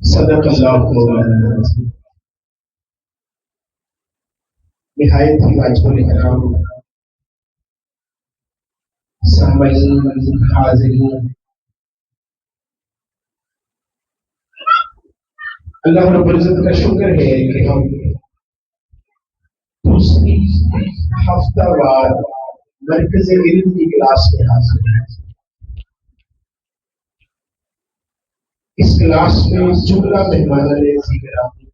صدق اللہ مولانا العظیم۔ نہایت ہی واجب احترام سامعین، حاضرین، اللہ رب العزت کا شکر ہے کہ ہم دوسری ہفتہ وار مرکز علم کی کلاس میں حاضر ہیں۔ اس کلاس میں جملہ مہمانان گرامی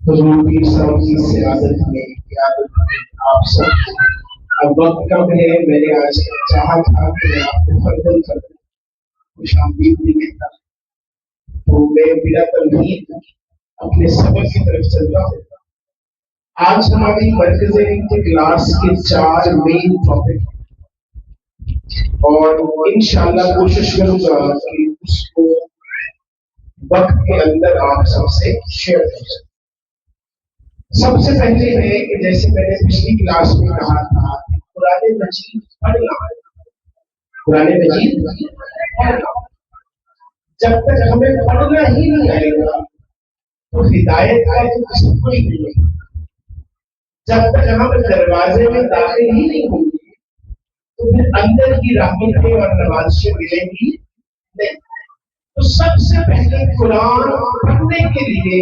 حضور پیر صاحب کی سیادت میں قیادت میں آپ سب، اب وقت کم ہے، میں نے آج چاہا تھا کہ میں آپ کو فردن کر دوں، خوش آمدید بھی کہتا، تو میں بلا تمہید اپنے سبق کی طرف چلتا ہوں۔ آج ہماری مرکز علم کی کلاس کے 4 مین ٹاپک ہیں، اور انشاءاللہ کوشش کروں گا کہ اس کو وقت کے اندر آپ سب سے شیئر کر سکیں۔ سب سے پہلے ہے کہ جیسے میں نے پچھلی کلاس میں کہا تھا کہ قرآن مجید پڑھنا، قرآن مجید پڑھنا، جب تک ہمیں پڑھنا ہی نہیں آئے گا تو ہدایت کا تو کسی کو ہی نہیں ہے۔ جب تک ہم دروازے میں داخل ہی نہیں ہوں گے تو پھر اندر کی رحمتیں اور نوازشیں ملیں گی نہیں۔ تو سب سے پہلے قرآن پڑھنے کے لیے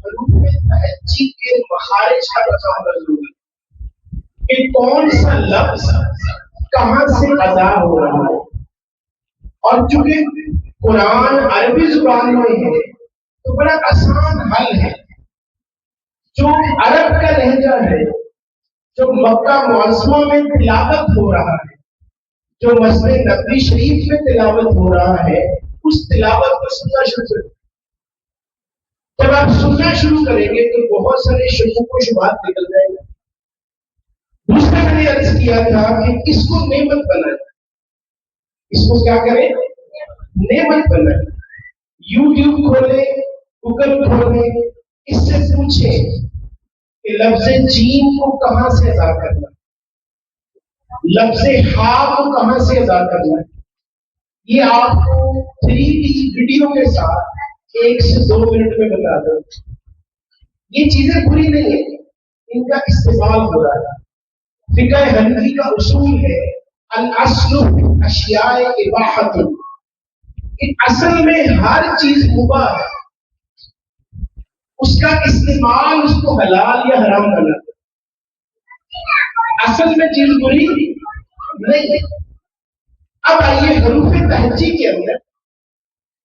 حروف تہجی کے مخارج کا پتہ ہونا ضروری ہے کہ کون سا لفظ کہاں سے ادا ہو رہا ہے، اور چونکہ قرآن عربی زبان میں ہے تو بڑا آسان حل ہے۔ جو عرب کا لہجہ ہے، جو مکہ معظمہ میں تلاوت ہو رہا ہے، جو مسجد نبوی شریف میں تلاوت ہو رہا ہے، اس تلاوت کو سننا شروع کریں۔ جب آپ سننا شروع کریں گے تو بہت سارے شکوک و شبہات نکل جائیں گے۔ دوسرا میں نے عرض کیا تھا کہ اس کو نعمت بنائیں، اس کو کیا کریں؟ نعمت بنائیں۔ یوٹیوب کھولیں، گوگل کھولیں، اس سے پوچھیں کہ لفظ جیم کو کہاں سے ادا کرنا ہے، لفظ ہا کو کہاں سے ادا کرنا ہے۔ یہ آپ کو 3D ویڈیو کے ساتھ 1 سے 2 منٹ میں بتا دو۔ یہ چیزیں بری نہیں ہیں، ان کا استعمال ہو رہا ہے۔ فقہ حنفی کا اصول ہے الاصل اشیاء اباحۃ، کہ اصل میں ہر چیز مباح ہے، اس کا استعمال اس کو حلال یا حرام بناتا ہے، اصل میں چیز بری نہیں ہے۔ اب آئیے حروف تہجی کے اندر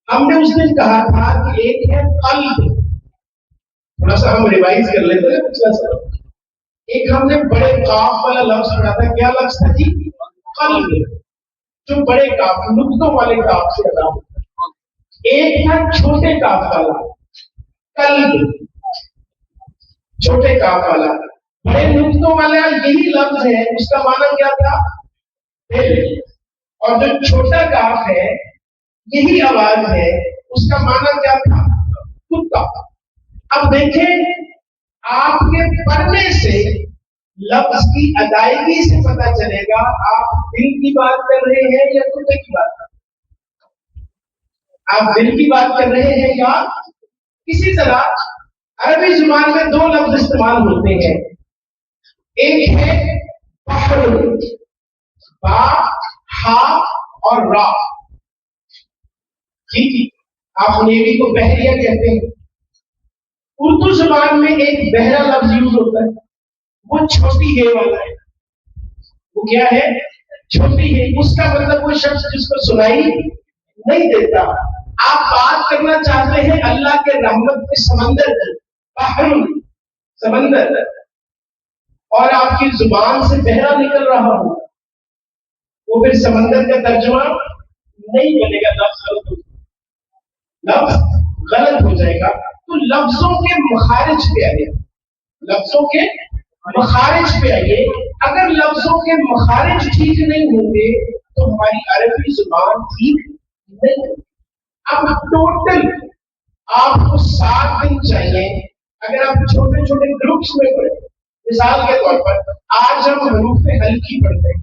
ہم نے اس دن کہا تھا کہ ایک ہے قلب، تھوڑا سا ہم ریوائز کر لیتے ہیں پچھلا سال۔ ایک ہم نے بڑے کاف والا لفظ پڑھا تھا، کیا لفظ تھا جی؟ قلب، جو بڑے کاف نقطوں والے کاف سے ادا ہوتا ہے۔ ایک تھا چھوٹے کاف والا قلب، چھوٹے کاف والا، بڑے نقطوں والا یہی لفظ ہے، اس کا معنی کیا تھا؟ دل۔ اور جو چھوٹا کاف ہے یہی آواز ہے، اس کا معنی کیا تھا؟ کتا۔ اب دیکھیں، آپ کے پڑھنے سے لفظ کی ادائیگی سے پتہ چلے گا آپ دل کی بات کر رہے ہیں یا کتے کی بات کر رہے ہیں، آپ دل کی بات کر رہے ہیں یا۔ اسی طرح عربی زبان میں 2 لفظ استعمال ہوتے ہیں، ایک ہے بحر، با، ہا اور را۔ ٹھیک، آپ نیوی کو بحریہ کہتے ہیں۔ اردو زبان میں ایک بحرا لفظ یوز ہوتا ہے، وہ چھوٹی ہے والا ہے۔ وہ کیا ہے؟ چھوٹی ہے۔ اس کا مطلب وہ شخص جس کو سنائی نہیں دیتا۔ آپ بات کرنا چاہتے ہیں اللہ کے رحمت کے سمندر کی، بحر، سمندر، اور آپ کی زبان سے بحرا نکل رہا ہو، وہ پھر سمندر کا ترجمہ نہیں بنے گا، لفظ غلط ہو جائے گا۔ تو لفظوں کے مخارج پہ آئیے، لفظوں کے مخارج پہ آئیے۔ اگر لفظوں کے مخارج ٹھیک نہیں ہوں گے تو ہماری عربی زبان ٹھیک نہیں ہوگی۔ اب ٹوٹل آپ کو 7 دن چاہیے، اگر آپ چھوٹے چھوٹے گروپس میں پڑھیں۔ مثال کے طور پر آج ہم حروف ہلکی پڑھتے ہیں،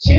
6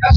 10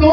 2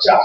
4।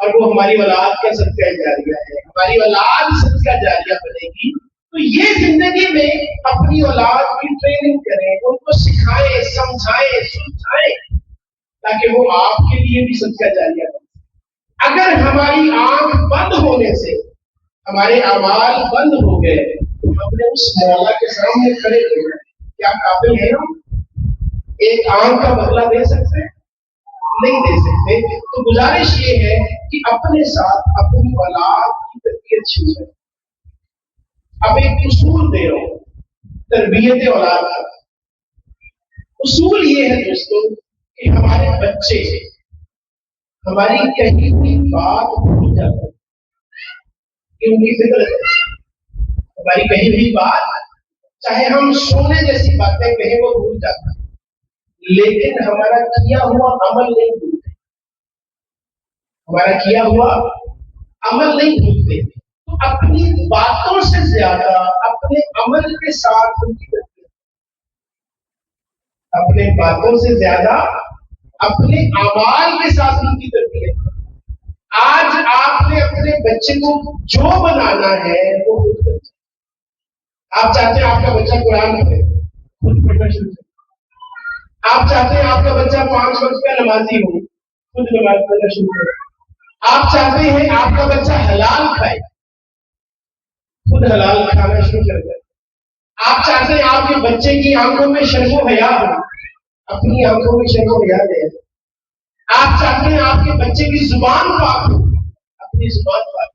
اور وہ ہماری اولاد کا صدقہ جاریہ ہے، ہماری اولاد صدقہ جاریہ بنے گی. تو یہ زندگی میں اپنی اولاد کی ٹریننگ کریں، ان کو سکھائیں، سمجھائیں، سمجھائیں، تاکہ وہ آپ کے لیے بھی صدقہ جاریہ بنے. اگر ہماری آنکھ بند ہونے سے ہمارے اعمال بند ہو گئے تو ہم نے اس مولا کے سامنے کھڑے ہو گئے. کیا قابل ہے ہم ایک آنکھ کا بدلہ دے سکتے ہیں؟ نہیں دے سکتے. تو گزارش یہ ہے کہ اپنے ساتھ اپنی اولاد کی تربیت شروع کریں. اب ایک اصول دے رہا ہوں تربیت اولاد کا. اصول یہ ہے دوستوں کہ ہمارے بچے ہماری کہیں بھی بات بھول جاتے ہیں، کہ ان کی فطرت ہے. ہماری کہیں بھی بات، چاہے ہم سونے جیسی باتیں کہیں، وہ بھول جاتا ہے، لیکن ہمارا کیا ہوا عمل نہیں بھولتے. ہمارا کیا ہوا عمل نہیں بھولتے. تو اپنی باتوں سے زیادہ اپنے عمل کے ساتھ ان کی تربیت، اپنے باتوں سے زیادہ اپنے اعمال کے ساتھ ان کی تربیت. آج آپ نے اپنے بچے کو جو بنانا ہے وہ خود کریں. آپ چاہتے ہیں آپ کا بچہ قرآن پڑھے، خود پڑھنا شروع کرے. آپ چاہتے ہیں آپ کا بچہ 5 وقت کا نمازی ہو، خود نماز پڑھنا شروع کرے. آپ چاہتے ہیں آپ کا بچہ حلال کھائے، خود حلال کھانا شروع کر دیں. آپ چاہتے ہیں آپ کے بچے کی آنکھوں میں شرم و حیا ہو، اپنی آنکھوں میں شرم و حیا دے. آپ چاہتے ہیں آپ کے بچے کی زبان پاک ہو، اپنی زبان پاک.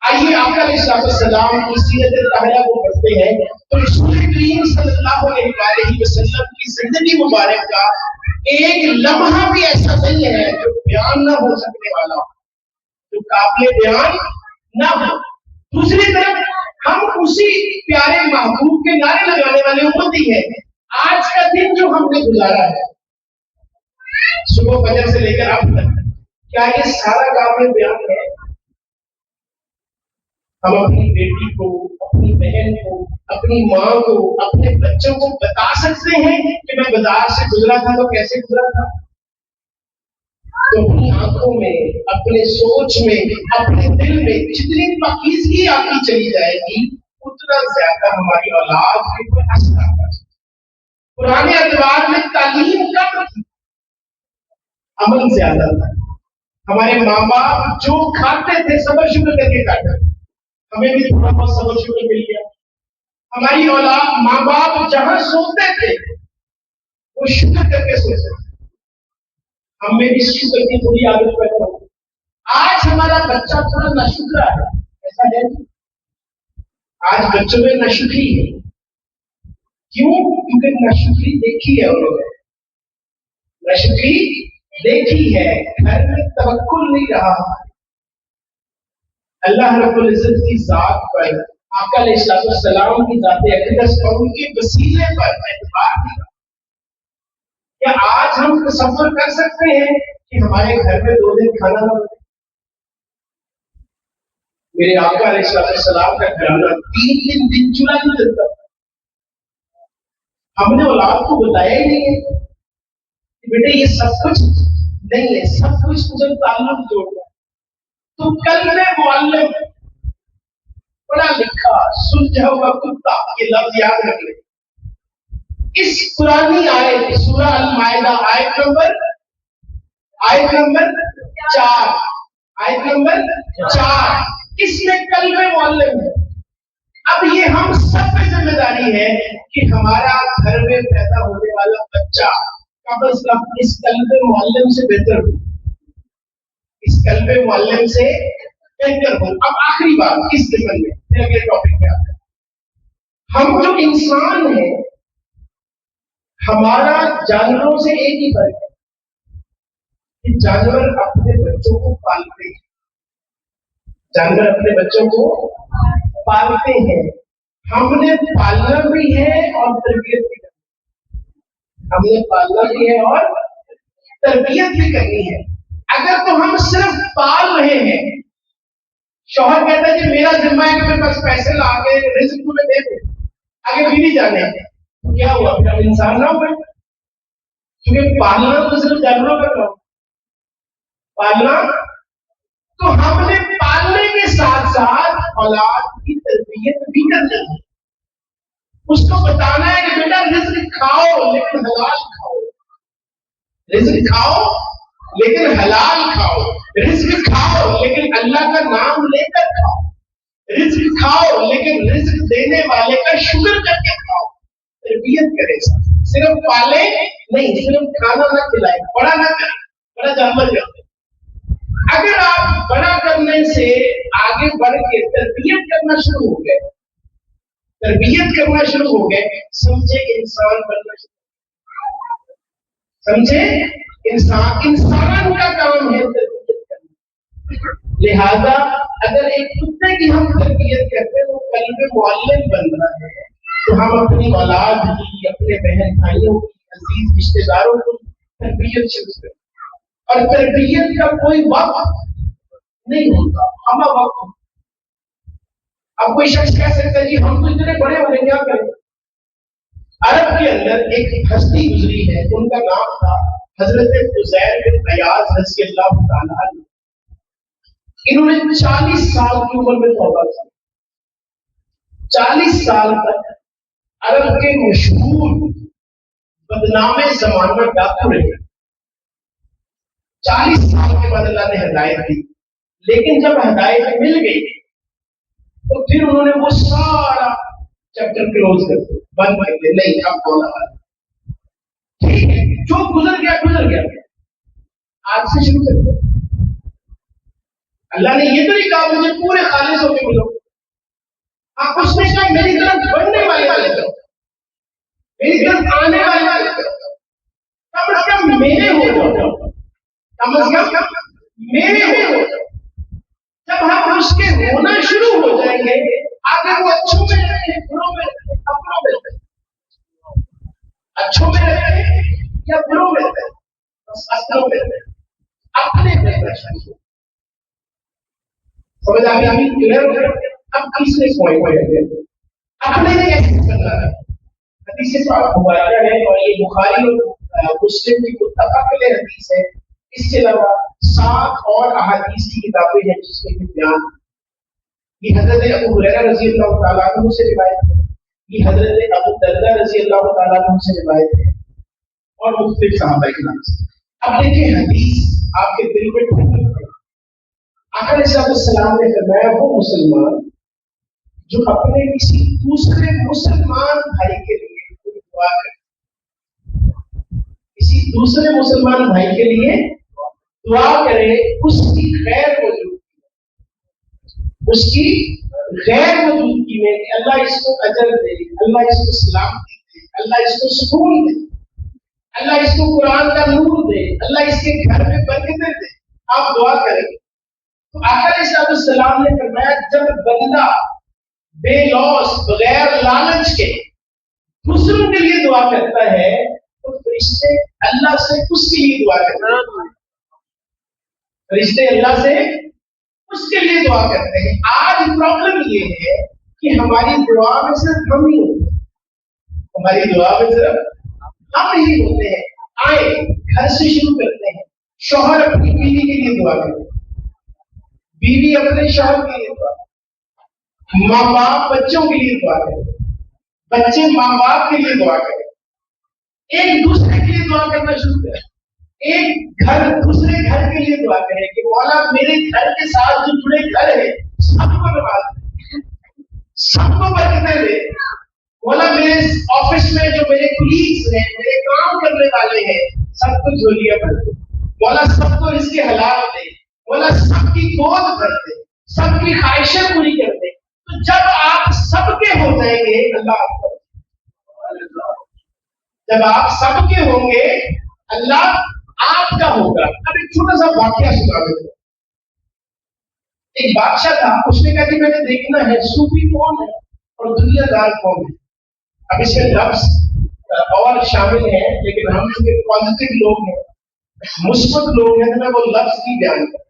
آئیے آپ کا السلام کی سیرت طاہرہ کو پڑھتے ہیں تو رسول کریم صلی اللہ علیہ وسلم کی زندگی مبارک کا ایک لمحہ بھی ایسا نہیں ہے جو بیان نہ ہو سکنے والا، جو قابل بیان نہ ہو. دوسری طرف ہم اسی پیارے محبوب کے نعرے لگانے والے امتی ہیں. آج کا دن جو ہم نے گزارا ہے صبح فجر سے لے کر اب تک، کیا یہ سارا قابل بیان ہے؟ ہم اپنی بیٹی کو، اپنی بہن کو، اپنی ماں کو، اپنے بچوں کو بتا سکتے ہیں کہ میں بازار سے گزرا تھا تو کیسے گزرا تھا؟ تو اپنی آنکھوں میں، اپنے سوچ میں، اپنے دل میں جتنی پاکیزگی آپ کی چلی جائے گی اتنا زیادہ ہماری اولاد کے اوپر اثر آتا ہے. پرانے اعتبار میں تعلیم کم تھی، عمل زیادہ تھا. ہمارے ماں باپ جو کھاتے تھے صبر شکر کر کے کھاتے تھے، ہمیں بھی تھوڑا بہت صبر شکر مل گیا. ہماری اولاد، ماں باپ جہاں سوتے تھے وہ شکر کر کے سوتے تھے، ہمیں بھی شکر کی تھوڑی عادت پیدا ہو. آج ہمارا بچہ تھوڑا ناشکرا ہے، ایسا ہے. آج بچوں میں ناشکری ہے. کیوں؟ کیونکہ ناشکری دیکھی ہے انہوں نے، ناشکری دیکھی ہے. گھر میں توکل نہیں رہا. اللہ رب العزت کی ذات پر، آقا علیہ السلام کی ذات اقدس اور ان کے وسیلے پر اعتبار دیا. کیا آج ہم تصور کر سکتے ہیں کہ ہمارے گھر میں 2 دن کھانا نہ بنے؟ میرے آقا علیہ السلام کا گھرانہ 3 دن چولہا نہیں جلتا. ہم نے اولاد کو بتایا ہی نہیں ہے کہ بیٹے یہ سب کچھ نہیں ہے، سب کچھ مجھے تعلق جوڑنا ہے. تو کل میں معلم، پڑھا لکھا، سلجھا ہوا کتا، یہ لفظ یاد رکھ لیں. اس قرآنی آیت سورہ المائدہ آیت نمبر 4، آیت نمبر 4، اس میں کل میں معلم ہے. اب یہ ہم سب کی ذمہ داری ہے کہ ہمارا گھر میں پیدا ہونے والا بچہ کم از کم اس قلب معلم سے بہتر ہو، اس قلب معلم سے بہتر ہو. اب آخری بات اس قسم میں پھر اگلے ٹاپک پہ آتے ہیں. ہم جو انسان ہیں ہمارا جانوروں سے ایک ہی فرق ہے کہ جانور اپنے بچوں کو پالتے ہیں. جانور اپنے بچوں کو پالتے ہیں. ہم نے پالنا بھی ہے اور تربیت بھی کرنی ہے. ہم نے پالنا بھی ہے اور تربیت بھی کرنی ہے. اگر تو ہم صرف پال رہے ہیں، شوہر کہتا ہے کہ میرا ذمہ ہے کہ میں بس پیسے لا کے رزق تمہیں دے دوں، آگے بیوی جانے تو کیا ہوا؟ پھر ہم انسان نہ ہوئے. کیونکہ پالنا تو صرف جانوروں کا کام، پالنا تو ہم نے پالنے کے ساتھ ساتھ اولاد کی تربیت بھی کرنی ہے. اس کو بتانا ہے کہ بیٹا رزق کھاؤ لیکن حلال کھاؤ. رزق کھاؤ لیکن حلال کھاؤ. رزق کھاؤ لیکن اللہ کا نام لے کر کھاؤ. رزق کھاؤ لیکن رزق دینے والے کا شکر کر کے کھاؤ. تربیت کرے, صرف پالے نہیں, صرف کھانا نہ کھلائے, بڑا نہ کرے, بڑا جانور کرتے. اگر آپ بڑا کرنے سے آگے بڑھ کے تربیت کرنا شروع ہو گئے, تربیت کرنا شروع ہو گئے, سمجھے انسان بننا شروع, سمجھے انسان کا کام ہے تربیت کرنا. لہذا اگر ایک کتے کی ہم تربیت کرتے ہیں وہ قلب معلم بن رہا ہے, تو ہم اپنی اولاد کی, اپنے بہن بھائیوں کی, عزیز رشتے داروں کی تربیت شروع کریں. اور تربیت کا کوئی وقت نہیں ہوتا, ہم وقت. اب کوئی شخص کہہ سکتا ہے جی ہم تو اتنے بڑے ہو گئے, کیا کریں؟ عرب کے اندر ایک ہستی گزری ہے, ان کا نام تھا حضرت عزیر بن ایاز رضی اللہ تعالیٰ عنہ. انہوں نے 40 سال کی عمر میں توبہ کی. 40 سال تک عرب کے مشہور بدنام زمانہ ڈاکو رہے. 40 سال کے بعد اللہ نے ہدایت دی, لیکن جب ہدایت مل گئی تو پھر انہوں نے وہ سارا چیپٹر کلوز کر دیا, بند کر دیا. نہیں, اب بولا ٹھیک ہے, جو گزر گیا آج سے شروع کر دیا. اللہ نے یہ تو نہیں کہا مجھے پورے خالص ہو کے ملو, آپ اس نے کہا میری طرف بڑھنے والے کرو, میری طرف آنے والے کرو, کم از کم میرے ہو جاؤ, کم از کم میرے ہو جاؤ. جب ہم اس کے ہونا شروع ہو جائیں گے, آگے وہ اچھوں میں رہتے ہیں, بروں میں رہتے ہیں, اپنوں میں رہتے ہیں, اچھوں میں رہتے ہیں یا بروں میں رہتے ہیں, بس اصلوں میں رہتے ہیں, اپنے میں رہتے ہیں. سمجھ آ گئی کلیئر ہو گیا؟ اب تیسرے پوائنٹ ہے اپنے کیسے کرنا ہے. حدیث پاک مبارکہ ہے اور یہ بخاری اور مسلم کی متفق حدیث ہے. اس کے علاوہ 7 اور احادیث کی کتابیں ہیں جس میں بیان. یہ حضرت ابو ہریرہ رضی اللہ تعالیٰ عنہ سے روایت ہے, یہ حضرت ابو درداء رضی اللہ تعالیٰ عنہ سے روایت ہے, اور مختلف صحابہ کرام سے. اب دیکھیں حدیث آپ کے دل میں ٹھنڈک کرے. آقا علیہ السلام نے فرمایا وہ مسلمان جو اپنے کسی دوسرے مسلمان بھائی کے لیے کوئی دعا کرے, کسی دوسرے مسلمان بھائی کے لیے دعا کرے, اس کی غیر موجودگی, اس کی غیر موجودگی میں کہ اللہ اس کو اجر دے, اللہ اس کو سلامتی دے, اللہ اس کو سکون دے, اللہ اس کو قرآن کا نور دے, اللہ اس کے گھر میں برکتیں دے, آپ دعا کریں. تو آقا علیہ السلام نے فرمایا جب بندہ بے لوث بغیر لالچ کے دوسروں کے لیے دعا کرتا ہے تو فرشتے اللہ سے اس کے لیے دعا کرتے ہیں, فرشتے اللہ سے اس کے لیے دعا کرتے ہیں. آج پرابلم یہ ہے کہ ہماری دعا میں صرف ہم ہی ہوتے ہیں, ہماری دعا میں صرف ہم ہی ہوتے ہیں. آئے گھر سے شروع کرتے ہیں, شوہر اپنی بیوی کے لیے دعا کرتے ہیں, بیوی اپنے شوہر کے لیے دعا, ماں باپ بچوں کے لیے دعا کریں, بچے ماں باپ کے لیے دعا کریں, ایک دوسرے کے لیے دعا کرنا شروع کریں, ایک گھر دوسرے گھر کے لیے دعا کریں کہ مولا میرے گھر کے ساتھ جو جڑے گھر ہیں سب کو نواز دے, سب کو برکتیں دے. مولا میرے آفس میں جو میرے کولیگز ہیں, میرے کام کرنے والے ہیں, سب کو جھولیاں بھر دے. مولا سب کو اس کے حلال دے, مولا سب کی گود بھر دے, سب کی خواہشیں پوری کر دے. تو جب آپ سب کے ہو جائیں گے اللہ آپ کو, جب آپ سب کے ہوں گے اللہ آپ کا ہوگا. اب ایک چھوٹا سا واقعہ سنا دیتا ہوں. ایک بادشاہ تھا, اس نے کہا کہ میں نے دیکھنا ہے صوفی کون ہے اور دنیا دار کون ہے. اب اس میں لفظ اور شامل ہیں لیکن ہم جو پازیٹیو لوگ ہیں, مثبت لوگ ہیں, میں وہ لفظ کی بیان کروں.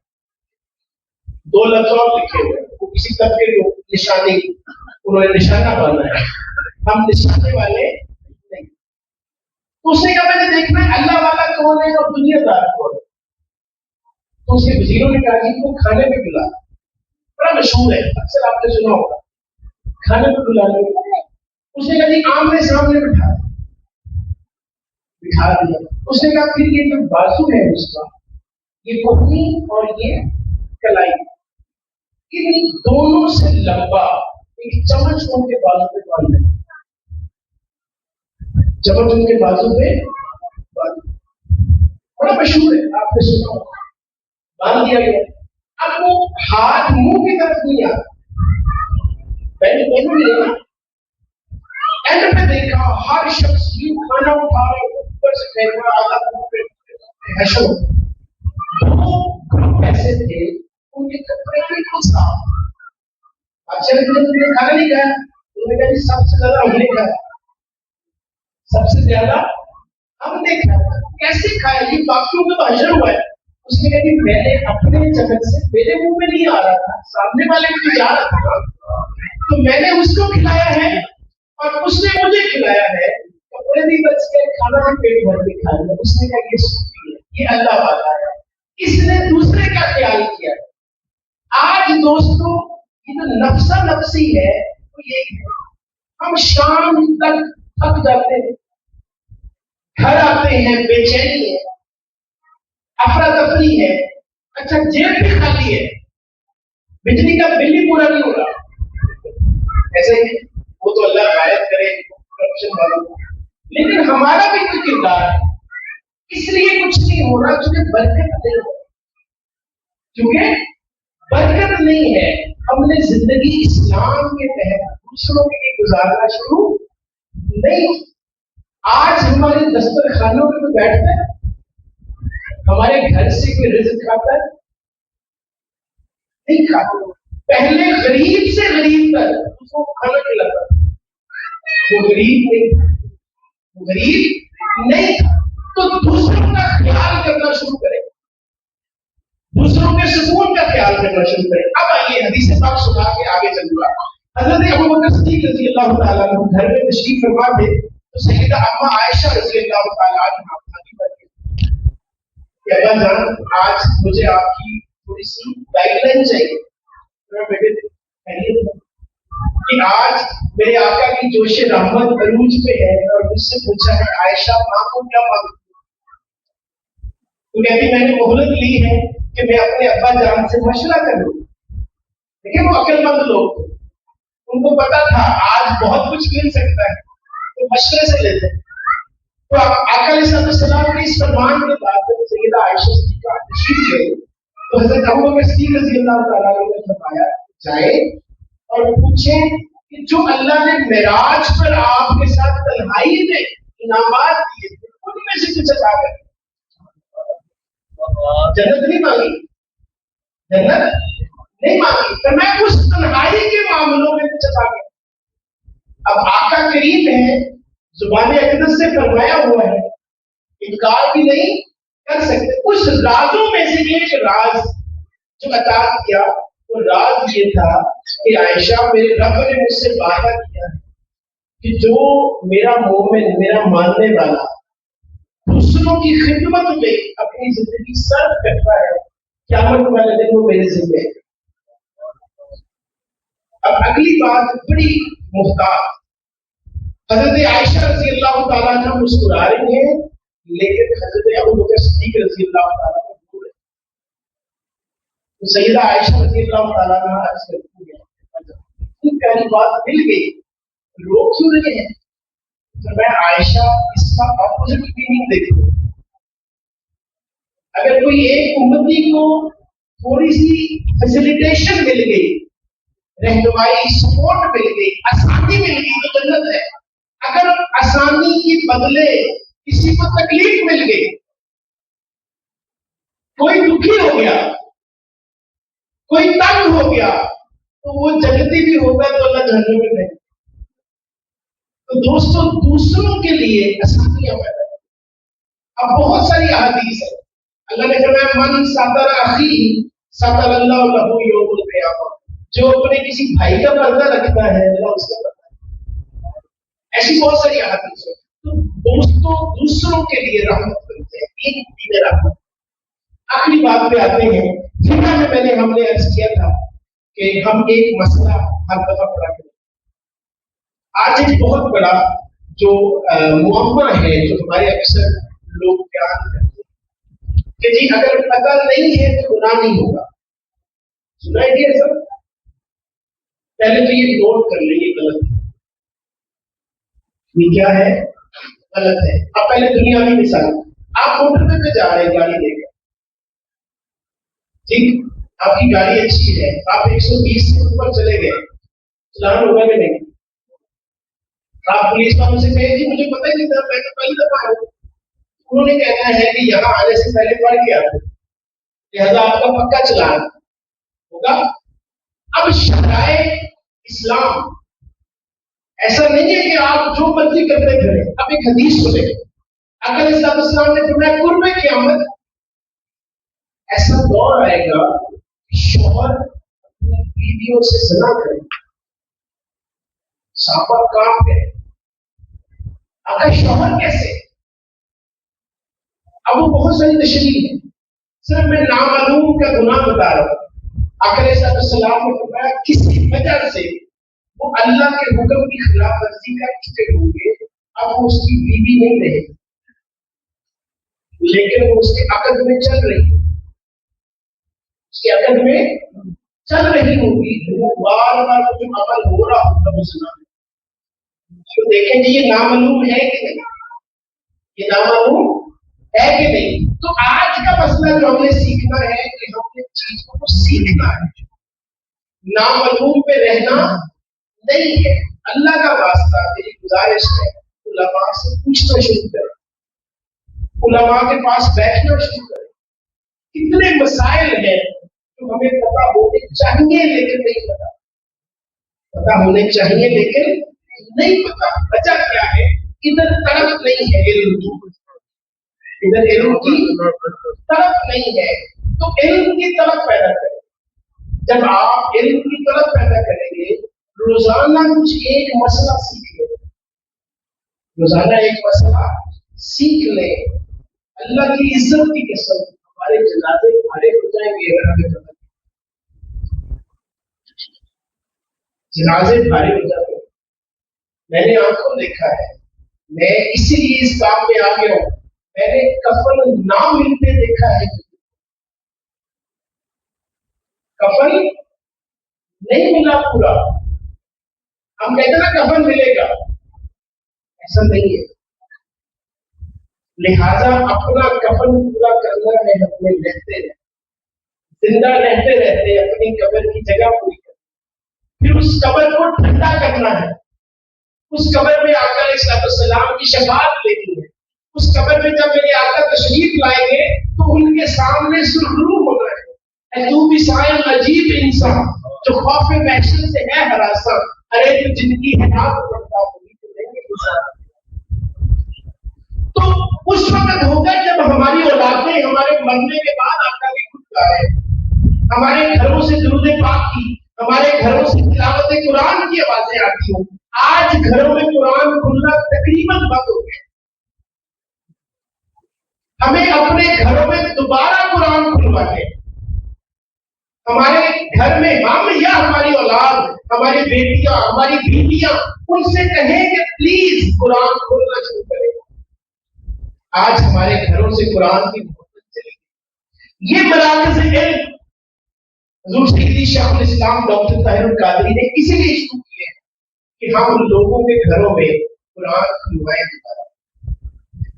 2 لفظ اور لکھے ہوئے, وہ کسی طرح کے نشانی, انہوں نے نشانہ باندھا ہے, ہم نشانے والے نہیں. تو اس نے کہا میں نے دیکھنا ہے اللہ والا کون ہے اور دنیا دار کون ہے. تو اس کے وزیروں نے کہا جی کو کھانے پہ بلا، بڑا مشہور ہے، اکثر آپ نے سنا ہوگا کھانے پہ بلا لیں۔ اس نے کہا جی آمنے سامنے بٹھا دیا۔ اس نے کہا پھر یہ جو بازو ہے اس کا، یہ پتنی اور یہ کلائی، ان دونوں سے لمبا ایک چمچ ان کے بازو پہ باندھ دیا، چمچ ان کے بازو پہ باندھ، بڑا مشہور ہے آپ نے سنا ہوگا، باندھ دیا گیا۔ اب وہ ہاتھ منہ کی طرف نہیں آتا، میں نے دونوں لیا اینڈ میں دیکھا ہر شخص یہ کھانا اٹھا رہے اوپر سے پھینک رہا، آدھا منہ پہ حشو۔ دو گروپ ایسے تھے ان کے کپڑے بالکل صاف، اچھا تم نے کھانا نہیں کھایا؟ انہوں نے کہا جی سب سے زیادہ ہم نے کھایا، سب سے زیادہ ہم نے کھایا۔ کیسے کھایا؟ یہ باقیوں کا تو حشر ہوا ہے۔ اس نے کہا کہ میں نے اپنے چمچ سے میرے منہ میں نہیں آ رہا تھا، سامنے والے کو جا رہا تھا، تو میں نے اس کو کھلایا ہے اور اس نے مجھے کھلایا ہے، کپڑے بھی بچ گئے، کھانا بھی پیٹ بھر کے کھا لیا۔ اس نے کہا یہ سوچی ہے، یہ اللہ والا ہے، اس نے دوسرے کا خیال کیا۔ آج دوستوں یہ جو نفسا نفسی ہے وہ یہی ہے، ہم شام تک تھک جاتے ہیں، گھر آتے ہیں بے چینی ہے، افراتفری ہے، اچھا جیب بھی خالی ہے، بجلی کا بل بھی پورا نہیں ہو رہا، ایسے ہی وہ تو اللہ غائب کرے کرپشن والوں، لیکن ہمارا بھی کوئی کردار ہے، اس لیے کچھ نہیں ہو رہا کیونکہ برکت نہیں ہو رہا، کیونکہ برکت نہیں ہے۔ ہم نے زندگی اسلام کے تحت دوسروں کے لیے گزارنا شروع نہیں۔ آج ہمارے دسترخوانوں پہ کوئی بیٹھتا ہے، ہمارے گھر سے کوئی رزق کھاتا ہے؟ نہیں کھاتا۔ پہلے غریب سے غریب تک اس کو کھانا کھلاتا، وہ غریب نہیں تھا، وہ غریب نہیں تھا، تو دوسروں کا خیال کرنا شروع کرے، دوسروں کے سکون کا خیال کرنا شروع کرے۔ اب آئیے حدیث پاک سنا کے آگے چلوں گا۔ حضرت ابوبکر صدیق رضی اللہ تعالیٰ عنہ گھر میں تشریف فرما تھے تو سیدہ اما عائشہ رضی اللہ تعالیٰ عنہ کہ ابا جان آج مجھے آپ کی تھوڑی سی گائیڈ لائن چاہیے کہ آج میرے آقا کی جوش رحمت عروج پہ ہے اور مجھ سے پوچھا ہے عائشہ ماں کو کیا مانگتی؟ تو کہتی میں نے مہلت لی ہے کہ میں اپنے ابا جان سے مشورہ کر لوں۔ دیکھیں وہ عقل مند لوگ تھے، ان کو پتا تھا آج بہت کچھ مل سکتا ہے تو مشورے سے لیتے ہیں۔ تو آقا علیہ السلام کے اس فرمان کے بعد جب سیدہ عائشہ صدیقہ تشریف گئے تو حضرت ابوبکر صدیق رضی اللہ تعالیٰ عنہ نے فرمایا جائے اور پوچھیں کہ جو اللہ نے معراج پر آپ کے ساتھ تنہائی میں انعامات دیے تھے ان میں سے کچھ عطا کریں۔ جنت نہیں مانگی، جنت نہیں مانگی، تو میں اس تنہائی کے معاملوں میں کچھ عطا کریں۔ اب آقا کریم ہے، زبان اقدس سے فرمایا ہوا ہے، انکار بھی نہیں کر سکتے۔ اس رازوں میں سے ایک راز جو عطا کیا وہ راز یہ تھا کہ عائشہ میرے رب نے مجھ سے وعدہ کیا ہے کہ جو میرا مومن، میرا ماننے والا دوسروں کی خدمت میں اپنی زندگی صرف کرتا ہے قیامت والے دن وہ میرے ذمہ ہے۔ اب اگلی بات بڑی محتاط، حضرت عائشہ رضی اللہ تعالیٰ عنہ مسکرا رہی ہیں لیکن حضرت ابوبکر صدیق رضی اللہ تعالیٰ عنہ رو رہے ہیں۔ تو سیدہ عائشہ رضی اللہ تعالیٰ عنہ عرض کرتی ہیں پہلی بات مل گئی، رو کیوں رہے ہیں؟ تو میں عائشہ اس کا اپوزٹ میننگ دیکھوں، اگر کوئی ایک امتی کو تھوڑی سی فیسیلیٹیشن مل گئی، رہنمائی سپورٹ مل گئی، آسانی مل گئی تو جنت ہے۔ اگر آسانی کے بدلے کسی کو تکلیف مل گئی، کوئی دکھی ہو گیا، کوئی تنگ ہو گیا تو وہ جنتی بھی ہوگا تو اللہ جہنم میں نہیں۔ تو دوستوں دوسروں کے لیے آسانیاں پیدا کریں۔ اب بہت ساری احادیث ہے، اللہ نے فرمایا من ستر اخی ستر اللہ لہ یوم القیامہ، جو اپنے کسی بھائی کا پردہ رکھتا ہے اللہ اس کا پردہ رکھتا ہے۔ ایسی بہت ساری احادیث ہے۔ تو دوستوں دوسروں کے لیے رحمت بنتے ہیں، دین رحمت۔ آخری بات پہ آتے ہیں، جنہوں میں ہم نے عرض کیا تھا کہ ہم ایک مسئلہ ہر دفعہ پڑا کریں. آج ایک بہت بڑا جو معمہ ہے جو ہمارے اکثر لوگ بیان کرتے ہیں کہ جی اگر پتہ نہیں ہے تو گناہ نہیں ہوگا. سنا ہے یہ سب؟ پہلے تو یہ نوٹ کر لیں، یہ غلط ہے. یہ کیا ہے؟ غلط ہے. اب پہلے دنیاوی مثال، آپ موٹر پہ جا رہے ہیں گاڑی لے کر، ٹھیک، آپ کی گاڑی اچھی ہے، آپ 120 سے اوپر چلے گئے، چلان ہوگا کہ نہیں؟ آپ پولیس والوں سے کہیں جی مجھے پتہ ہی نہیں تھا، میں تو پہلی دفعہ آیا ہوں. انہوں نے کہنا ہے کہ یہاں آنے سے پہلے پڑھ کے آتے، لہذا آپ کا پکا چلان ہوگا. اب شرائع اسلام ایسا نہیں ہے کہ آپ جو مرضی کرتے پھریں. اب ایک حدیث سنیں، اگر اسلام نے فرمایا قرب قیامت ایسا دور آئے گا شوہر اپنی بیویوں سے زنا کرے، صحابہ کام کرے. اگر شوہر کیسے؟ اب وہ بہت ساری تشریح ہے، صرف میں نامعلوم کا گناہ بتا رہا ہوں. آخر السلام نے فرمایا کسی وجہ سے وہ اللہ کے حکم کی خلاف ورزی کر چکے ہوں گے، اب وہ اس کی بیوی نہیں رہے، لیکن وہ اس کے عقد میں چل رہی ہے، اس کے عقد میں چل رہی ہوگی. وہ بار بار جو عمل ہو رہا ہوگا وہ سنا تو دیکھیں گے یہ نامعلوم ہے کہ نہیں، یہ نامعلوم ہے کہ نہیں. تو آج کا مسئلہ جو ہمیں سیکھنا ہے کہ ہم نے چیزوں کو سیکھنا ہے، نامعلوم پہ رہنا نہیں ہے. اللہ کا واسطہ میری گزارش ہے علماء سے پوچھنا شروع کریں، علماء کے پاس بیٹھنا شروع کریں. کتنے مسائل ہیں جو ہمیں پتہ ہونے چاہیے لیکن نہیں پتا، پتہ ہونے چاہیے لیکن نہیں پتا. وجہ کیا ہے؟ ادھر طرف نہیں ہے علم کی، ادھر علم کی طرف نہیں ہے. تو علم کی طرف پیدا کریں. جب آپ علم کی طرف پیدا کریں گے، روزانہ کچھ ایک مسئلہ سیکھ لیں، روزانہ ایک مسئلہ سیکھ لیں. اللہ کی عزت کی قسم ہمارے جنازے بھارے ہو جائیں گے اگر ہمیں پتہ جنازے بھاری ہو جاتے ہیں. میں نے آنکھوں دیکھا ہے، میں اسی لیے اس کام میں آ گیا ہوں. میں نے کفن نہ ملتے دیکھا ہے، کفن نہیں ملا پورا. ہم کہتے ہیں نا کفن ملے گا، ایسا نہیں ہے. لہذا اپنا کفن پورا کرنا ہے اپنے رہتے رہتے، زندہ رہتے رہتے اپنی قبر کی جگہ پوری کرنا. پھر اس قبر کو ٹھنڈا کرنا ہے. اس قبر میں آقا علیہ السلام کی شفاعت لینی ہے. اس قبر میں جب میرے آقا تشریف لائیں گے تو ان کے سامنے سرخرو ہونا ہے. اے تو بھی سائل عجیب انسان جو خوف محشر سے ہے ہراساں، ارے تو جن کی ہے آپ پڑتا ہوگی تو نہیں گزارا. تو اس وقت ہوگا جب ہماری اولادیں ہمارے مرنے کے بعد آقا کی خود گائے، ہمارے گھروں سے درود پاک کی، ہمارے گھروں سے تلاوت قرآن کی آوازیں آتی ہوں. آج گھروں میں قرآن کھلنا تقریباً بند ہو گیا. ہمیں اپنے گھروں میں دوبارہ قرآن کھلوانے، ہمارے گھر میں ہم یا ہماری اولاد، ہماری بیٹیاں، ہماری بیویاں ان سے کہیں کہ پلیز قرآن کھولنا شروع کریں. آج ہمارے گھروں سے قرآن کی محبت چلی گئی. یہ مراکز علم حضور سیدی شیخ الاسلام ڈاکٹر طاہر القادری نے اسی لیے شروع کیے کہ ہم لوگوں کے گھروں میں قرآن کھلوائیں دوبارہ،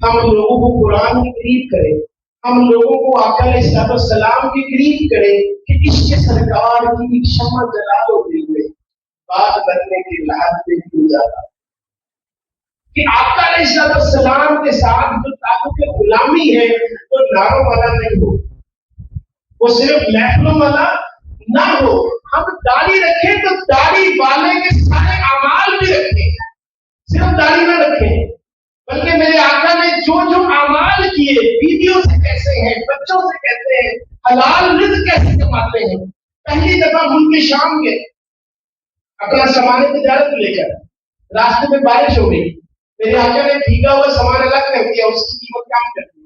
ہم لوگوں کو قرآن کے قریب کریں، ہم لوگوں کو آقا علیہ السلام کے قریب کریں کہ عشق سرکار کی ایک شمع جلا دو دل میں، بات کرنے کے لحاظ میں کیوں جاتا کہ آقا علیہ السلام کے ساتھ جو تعلق غلامی ہے وہ ناروں والا نہیں ہو، وہ صرف محفلوں والا نہ ہو. ہم داڑھی رکھیں تو داڑھی والے کے سارے اعمال بھی رکھیں، صرف داڑھی نہ رکھیں بلکہ میرے آقا نے جو جو اعمال کیے، بیویوں سے کیسے ہیں، بچوں سے کیسے ہیں، حلال رزق کیسے کماتے ہیں. پہلی دفعہ ملک شام گئے اپنا سامان تجارت لے کر، راستے میں بارش ہو گئی، میرے آقا نے بھیگا ہوا سامان الگ کر دیا، اس کی قیمت کم کر دی.